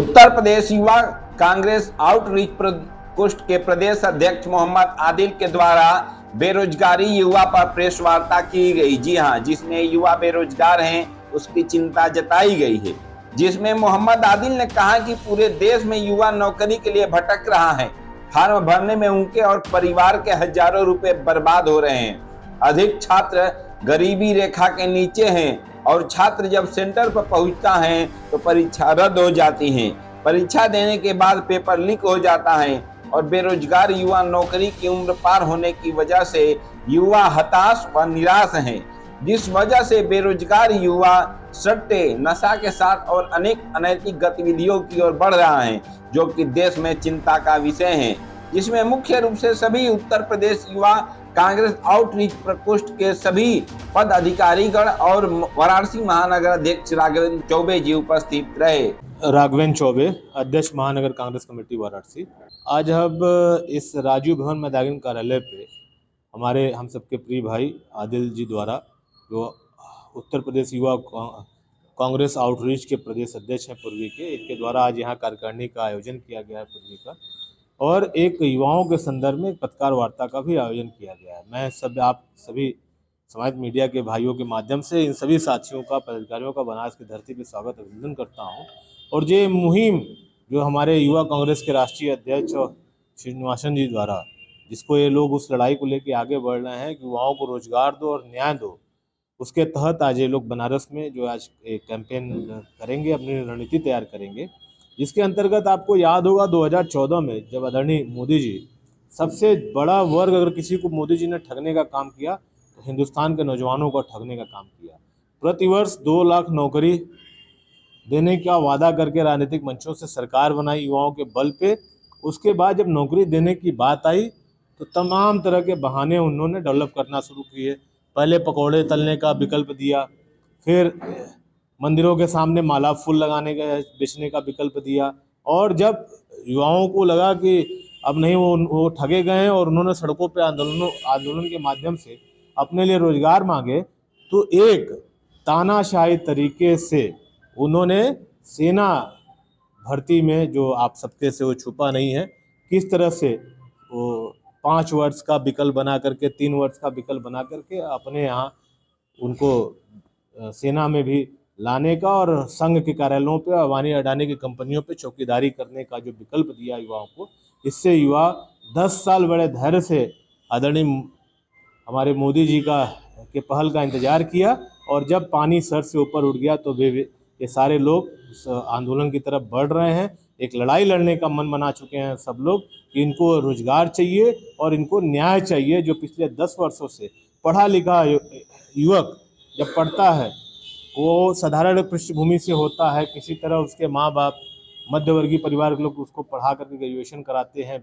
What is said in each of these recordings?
उत्तर प्रदेश युवा कांग्रेस आउटरीच प्रकोष्ठ के प्रदेश अध्यक्ष मोहम्मद आदिल के द्वारा बेरोजगारी युवा पर प्रेस वार्ता की गई। जी हां, जिसमें युवा बेरोजगार हैं उसकी चिंता जताई गई है। जिसमें मोहम्मद आदिल ने कहा कि पूरे देश में युवा नौकरी के लिए भटक रहा है। फॉर्म भरने में उनके और परिवार के हजारों रुपए बर्बाद हो रहे हैं। अधिक छात्र गरीबी रेखा के नीचे हैं और छात्र जब सेंटर पर पहुंचता है तो परीक्षा रद्द हो जाती है। परीक्षा देने के बाद पेपर लीक हो जाता है और बेरोजगार युवा नौकरी की उम्र पार होने की वजह से युवा हताश व निराश हैं, जिस वजह से बेरोजगार युवा सट्टे, नशा के साथ और अनेक अनैतिक गतिविधियों की ओर बढ़ रहा है, जो कि देश में चिंता का विषय है। जिसमें मुख्य रूप से सभी उत्तर प्रदेश युवा कांग्रेस आउटरीच प्रकोष्ठ के सभी पद अधिकारीगण और वाराणसी महानगर अध्यक्ष राघवेंद्र चौबे जी उपस्थित रहे। राघवेंद्र चौबे, अध्यक्ष महानगर कांग्रेस कमेटी वाराणसी। आज हम इस राजीव भवन मैदान कार्यालय पे हमारे हम सबके प्रिय भाई आदिल जी द्वारा, जो उत्तर प्रदेश युवा कांग्रेस आउटरीच के प्रदेश अध्यक्ष हैं पूर्वी के, इनके द्वारा आज यहाँ कार्यकारिणी का आयोजन किया गया है पूर्वी का, और एक युवाओं के संदर्भ में पत्रकार वार्ता का भी आयोजन किया गया है। मैं आप सभी समाज मीडिया के भाइयों के माध्यम से इन सभी साथियों का, पदाधिकारियों का बनारस की धरती पर स्वागत अभिनंदन करता हूँ। और ये मुहिम जो हमारे युवा कांग्रेस के राष्ट्रीय अध्यक्ष श्रीनिवासन जी द्वारा, जिसको ये लोग उस लड़ाई को लेकर आगे बढ़ रहे हैं कि युवाओं को रोजगार दो और न्याय दो, उसके तहत आज ये लोग बनारस में जो आज एक कैंपेन करेंगे, अपनी रणनीति तैयार करेंगे, जिसके अंतर्गत आपको याद होगा 2014 में जब आदरणीय मोदी जी, सबसे बड़ा वर्ग अगर किसी को मोदी जी ने ठगने का काम किया तो हिंदुस्तान के नौजवानों को ठगने का काम किया। प्रतिवर्ष 2 लाख नौकरी देने का वादा करके राजनीतिक मंचों से सरकार बनाई युवाओं के बल पे। उसके बाद जब नौकरी देने की बात आई तो तमाम तरह के बहाने उन्होंने डेवलप करना शुरू किए। पहले पकौड़े तलने का विकल्प दिया, फिर मंदिरों के सामने माला फूल लगाने का, बेचने का विकल्प दिया, और जब युवाओं को लगा कि अब नहीं वो ठगे गए हैं और उन्होंने सड़कों पे आंदोलन के माध्यम से अपने लिए रोजगार मांगे, तो एक तानाशाही तरीके से उन्होंने सेना भर्ती में, जो आप सबके से वो छुपा नहीं है, किस तरह से वो 5 वर्ष का विकल्प बना करके, 3 वर्ष का विकल्प बना करके अपने यहाँ उनको सेना में भी लाने का और संघ के कार्यालयों पे, अडानी अडानी की कंपनियों पे चौकीदारी करने का जो विकल्प दिया युवाओं को, इससे युवा 10 साल बड़े धैर्य से आदरणीय हमारे मोदी जी के पहल का इंतजार किया, और जब पानी सर से ऊपर उठ गया तो ये सारे लोग इस आंदोलन की तरफ बढ़ रहे हैं। एक लड़ाई लड़ने का मन बना चुके हैं सब लोग कि इनको रोजगार चाहिए और इनको न्याय चाहिए। जो पिछले 10 वर्षों से पढ़ा लिखा युवक जब पढ़ता है, वो साधारण पृष्ठभूमि से होता है, किसी तरह उसके माँ बाप मध्यवर्गीय परिवार के लोग उसको पढ़ा करके ग्रेजुएशन कराते हैं,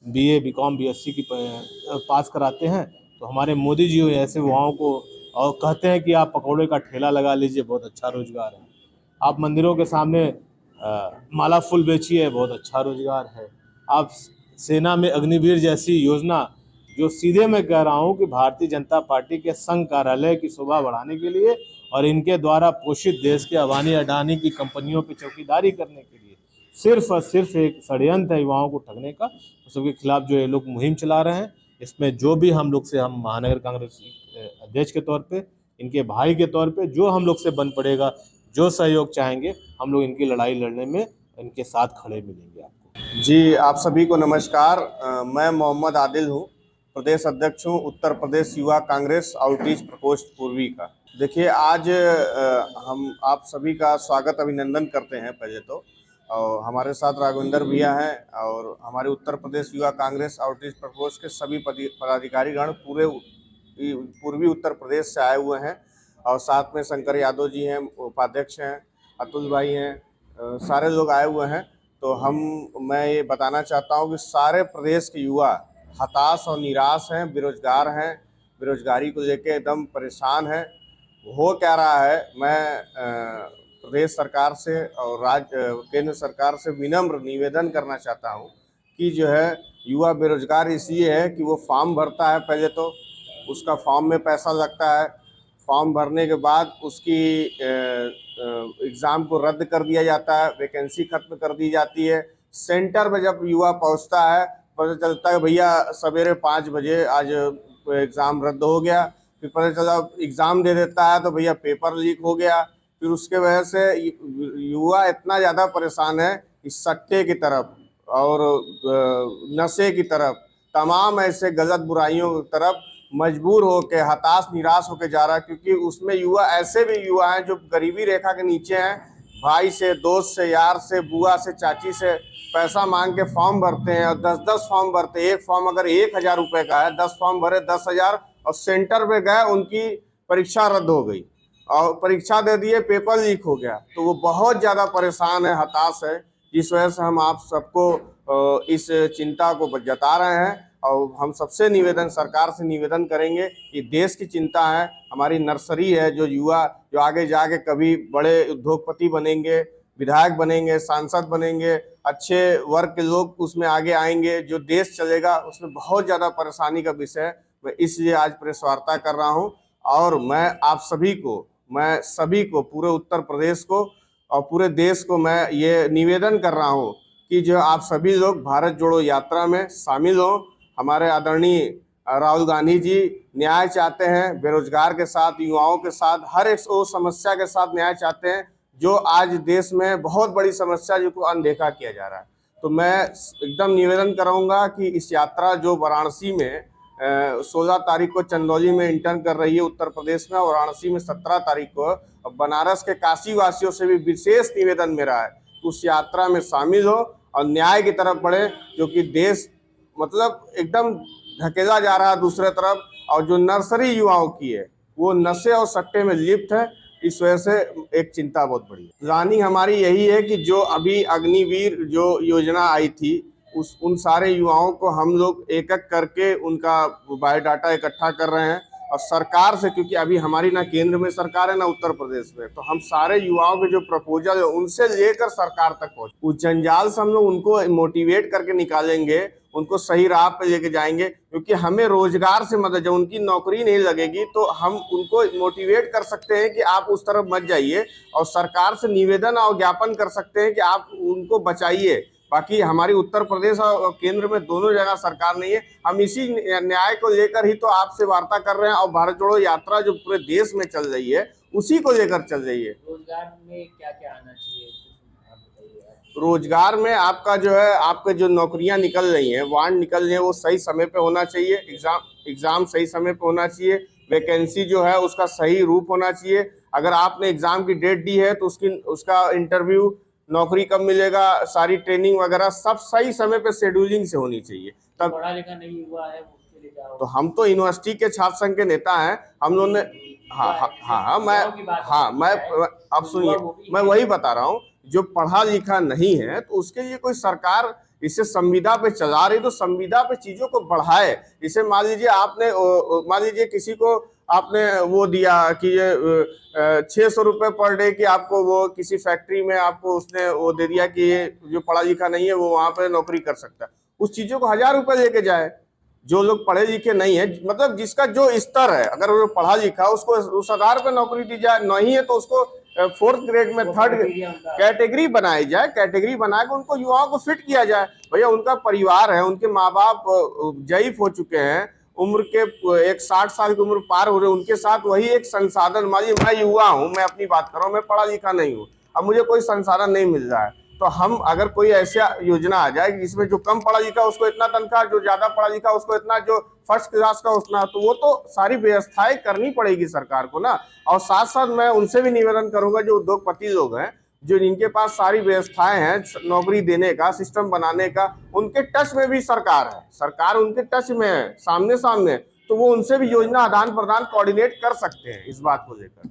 बीए बीकॉम बीएससी की पास कराते हैं, तो हमारे मोदी जी ऐसे युवाओं को और कहते हैं कि आप पकौड़े का ठेला लगा लीजिए, बहुत अच्छा रोजगार है। आप मंदिरों के सामने माला फूल बेचिए, बहुत अच्छा रोजगार है। आप सेना में अग्निवीर जैसी योजना, जो सीधे मैं कह रहा हूँ कि भारतीय जनता पार्टी के संघ कार्यालय की शोभा बढ़ाने के लिए और इनके द्वारा पोषित देश के अडानी अडानी की कंपनियों पर चौकीदारी करने के लिए सिर्फ और सिर्फ एक षड्यंत्र है युवाओं को ठगने का, उस सबके खिलाफ जो ये लोग मुहिम चला रहे हैं। इसमें जो भी हम लोग से, हम महानगर कांग्रेस अध्यक्ष के तौर पे, इनके भाई के तौर पे जो हम लोग से बन पड़ेगा, जो सहयोग चाहेंगे, हम लोग इनकी लड़ाई लड़ने में इनके साथ खड़े मिलेंगे आपको। जी, आप सभी को नमस्कार। मैं मोहम्मद आदिल हूँ, प्रदेश अध्यक्ष हूँ उत्तर प्रदेश युवा कांग्रेस आउटरीच प्रकोष्ठ पूर्वी का। देखिए, आज हम आप सभी का स्वागत अभिनंदन करते हैं पहले तो, और हमारे साथ राघवेंद्र भैया हैं और हमारे उत्तर प्रदेश युवा कांग्रेस आउटरीच प्रकोष्ठ के सभी पदाधिकारीगण पूर्वी उत्तर प्रदेश से आए हुए हैं, और साथ में शंकर यादव जी हैं, उपाध्यक्ष हैं, अतुल भाई हैं, सारे लोग आए हुए हैं। तो मैं ये बताना चाहता हूँ कि सारे प्रदेश के युवा हताश और निराश हैं, बेरोजगार हैं, बेरोजगारी को लेकर एकदम परेशान हैं। हो क्या रहा है, मैं प्रदेश सरकार से और केंद्र सरकार से विनम्र निवेदन करना चाहता हूँ कि जो है युवा बेरोजगार इसलिए है कि वो फॉर्म भरता है, पहले तो उसका फॉर्म में पैसा लगता है, फॉर्म भरने के बाद उसकी एग्ज़ाम को रद्द कर दिया जाता है, वैकेंसी खत्म कर दी जाती है। सेंटर पे जब युवा पहुंचता है पता चलता है भैया सवेरे 5 बजे आज एग्ज़ाम रद्द हो गया। फिर पता चला एग्ज़ाम दे देता है तो भैया पेपर लीक हो गया। फिर उसके वजह से युवा इतना ज़्यादा परेशान है इस सट्टे की तरफ और नशे की तरफ, तमाम ऐसे गलत बुराइयों की तरफ मजबूर होकर हताश निराश होकर जा रहा है। क्योंकि उसमें युवा ऐसे भी युवा हैं जो गरीबी रेखा के नीचे हैं, भाई से, दोस्त से, यार से, बुआ से, चाची से पैसा मांग के फॉर्म भरते हैं और 10-10 फॉर्म भरते हैं। एक फॉर्म अगर 1000 रुपये का है, 10 फॉर्म भरे 10,000, और सेंटर पे गए उनकी परीक्षा रद्द हो गई और परीक्षा दे दिए, पेपर लीक हो गया। तो वो बहुत ज़्यादा परेशान है, हताश है, जिस वजह से हम आप सबको इस चिंता को जता रहे हैं। और हम सबसे निवेदन, सरकार से निवेदन करेंगे कि देश की चिंता है, हमारी नर्सरी है, जो युवा जो आगे जाके कभी बड़े उद्योगपति बनेंगे, विधायक बनेंगे, सांसद बनेंगे, अच्छे वर्ग के लोग उसमें आगे आएंगे, जो देश चलेगा, उसमें बहुत ज़्यादा परेशानी का विषय है। मैं इसलिए आज प्रेस वार्ता कर रहा हूँ और मैं आप सभी को, पूरे उत्तर प्रदेश को और पूरे देश को मैं ये निवेदन कर रहा हूँ कि जो आप सभी लोग भारत जोड़ो यात्रा में शामिल हों। हमारे आदरणीय राहुल गांधी जी न्याय चाहते हैं, बेरोजगार के साथ, युवाओं के साथ, हर एक वो समस्या के साथ न्याय चाहते हैं जो आज देश में बहुत बड़ी समस्या जिसको अनदेखा किया जा रहा है। तो मैं एकदम निवेदन करूँगा कि इस यात्रा जो वाराणसी में 16 तारीख को चंदौली में इंटर्न कर रही है उत्तर प्रदेश में, और वाराणसी में 17 तारीख को, बनारस के काशी वासियों से भी विशेष निवेदन मेरा है उस यात्रा में शामिल हो और न्याय की तरफ बढ़े, जो कि देश मतलब एकदम धकेला जा रहा है दूसरे तरफ, और जो नर्सरी युवाओं की है वो नशे और सट्टे में लिप्त है। इस वजह से एक चिंता बहुत बड़ी है। रानी हमारी यही है कि जो अभी अग्निवीर जो योजना आई थी उन सारे युवाओं को हम लोग एक एक करके उनका बायोडाटा इकट्ठा कर रहे हैं और सरकार से, क्योंकि अभी हमारी ना केंद्र में सरकार है ना उत्तर प्रदेश में, तो हम सारे युवाओं के जो प्रपोजल है उनसे लेकर सरकार तक पहुँच, उस जंजाल से हम लोग उनको मोटिवेट करके निकालेंगे, उनको सही राह पे लेके जाएंगे। क्योंकि हमें रोजगार से मदद, जब उनकी नौकरी नहीं लगेगी तो हम उनको मोटिवेट कर सकते हैं कि आप उस तरफ मत जाइए, और सरकार से निवेदन और ज्ञापन कर सकते हैं कि आप उनको बचाइए। बाकी हमारी उत्तर प्रदेश और केंद्र में दोनों जगह सरकार नहीं है। हम इसी न्याय को लेकर ही तो आपसे वार्ता कर रहे हैं, और भारत जोड़ो यात्रा जो पूरे देश में चल रही है उसी को लेकर चल रही है। रोजगार में क्या क्या आना चाहिए? रोजगार में आपका जो है, आपके जो नौकरियां निकल रही हैं, वार्ड निकल रही हैं, वो सही समय पे होना चाहिए, एग्जाम सही समय पे होना चाहिए, वैकेंसी जो है उसका सही रूप होना चाहिए। अगर आपने एग्जाम की डेट दी है तो उसका इंटरव्यू, नौकरी कब मिलेगा, सारी ट्रेनिंग वगैरह सब सही समय पे शेड्यूलिंग से होनी चाहिए। तब पढ़ा लिखा नहीं हुआ है उसके लिए क्या होगा? तो हम तो यूनिवर्सिटी के छात्र संघ के नेता हैं, हम लोगों ने मैं अब सुनिए, मैं वही बता रहा हूँ, जो पढ़ा लिखा नहीं है तो उसके लिए कोई सरकार इसे संविदा पे चला रही तो संविदा पे चीजों को बढ़ाए। इसे मान लीजिए किसी को आपने वो दिया कि ये 600 रुपये पर डे की आपको, वो किसी फैक्ट्री में आपको उसने वो दे दिया कि ये जो पढ़ा लिखा नहीं है वो वहाँ पे नौकरी कर सकता है। उस चीज़ों को 1000 रुपये लेके जाए। जो लोग पढ़े लिखे नहीं है, मतलब जिसका जो स्तर है, अगर वो पढ़ा लिखा उसको उस आधार पर नौकरी दी जाए, नहीं है तो उसको 4th ग्रेड में 3rd कैटेगरी बनाई जाए, कैटेगरी बना के उनको युवाओं को फिट किया जाए। भैया उनका परिवार है, उनके माँ बाप जयीफ हो चुके हैं, उम्र के एक 60 साल की उम्र पार हो रहे, उनके साथ वही एक संसाधन, मानिए मैं युवा हूँ, मैं अपनी बात कर रहा हूँ, मैं पढ़ा लिखा नहीं हूँ, अब मुझे कोई संसाधन नहीं मिल रहा है, तो हम अगर कोई ऐसा योजना आ जाए जिसमें जो कम पढ़ा लिखा उसको इतना तनख्वाह, जो ज्यादा पढ़ा लिखा उसको इतना, जो फर्स्ट क्लास का उतना, तो वो तो सारी व्यवस्थाएं करनी पड़ेगी सरकार को ना। और साथ साथ मैं उनसे भी निवेदन करूंगा जो उद्योगपति लोग हैं, जो जिनके पास सारी व्यवस्थाएं हैं नौकरी देने का, सिस्टम बनाने का, उनके टच में भी सरकार है, सरकार उनके टच में है, सामने, तो वो उनसे भी योजना आदान प्रदान कोऑर्डिनेट कर सकते हैं इस बात को लेकर।